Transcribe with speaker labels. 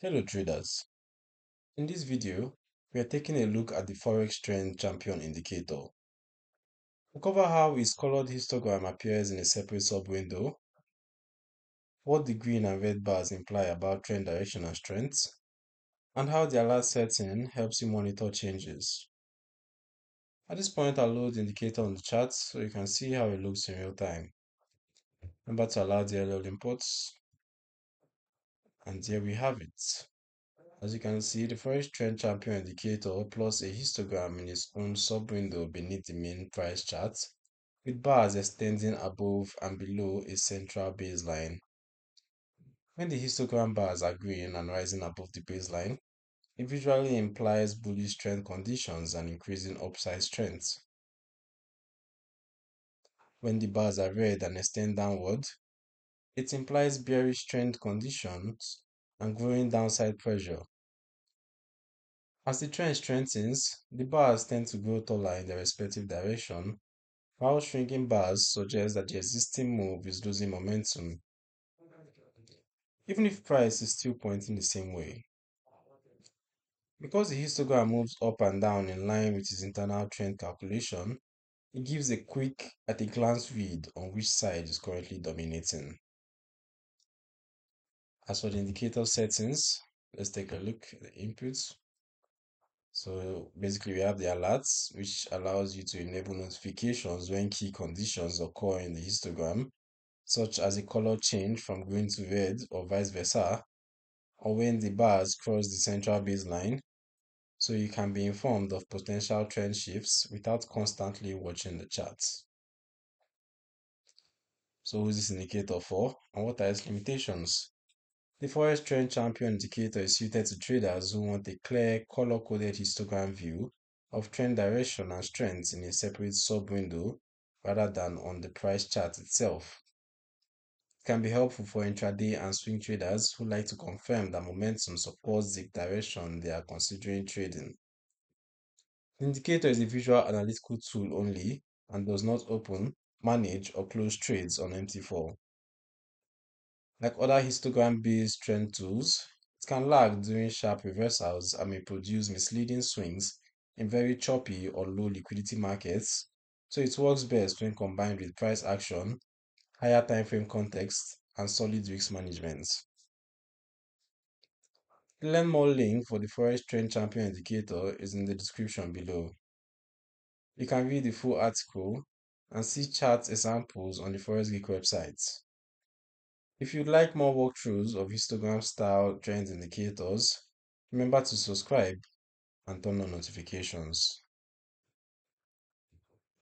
Speaker 1: Hello traders. In this video, we are taking a look at the Forex Trend Champion Indicator. We'll cover how its colored histogram appears in a separate sub-window, what the green and red bars imply about trend direction and strength, and how the alert setting helps you monitor changes. At this point, I'll load the indicator on the chart so you can see how it looks in real time. Remember to allow the LL inputs, and here we have it. As you can see, the Forex Trend Champion Indicator plots a histogram in its own sub-window beneath the main price chart, with bars extending above and below a central baseline. When the histogram bars are green and rising above the baseline, it visually implies bullish trend conditions and increasing upside strength. When the bars are red and extend downward, it implies bearish trend conditions and growing downside pressure. As the trend strengthens, the bars tend to grow taller in their respective direction, while shrinking bars suggest that the existing move is losing momentum, even if price is still pointing the same way. Because the histogram moves up and down in line with its internal trend calculation, it gives a quick, at a glance read on which side is currently dominating. As for the indicator settings, let's take a look at the inputs. So basically we have the alerts, which allows you to enable notifications when key conditions occur in the histogram, such as a color change from green to red or vice versa, or when the bars cross the central baseline, so you can be informed of potential trend shifts without constantly watching the charts. So who is this indicator for, and what are its limitations? The Forex Trend Champion Indicator is suited to traders who want a clear, color-coded histogram view of trend direction and strength in a separate sub-window rather than on the price chart itself. It can be helpful for intraday and swing traders who like to confirm that momentum supports the direction they are considering trading. The indicator is a visual analytical tool only and does not open, manage, or close trades on MT4. Like other histogram-based trend tools, it can lag during sharp reversals and may produce misleading swings in very choppy or low liquidity markets, so it works best when combined with price action, higher time frame context, and solid risk management. The Learn More link for the Forex Trend Champion Indicator is in the description below. You can read the full article and see chart examples on the Forex Geek website. If you'd like more walkthroughs of histogram style trend indicators, remember to subscribe and turn on notifications.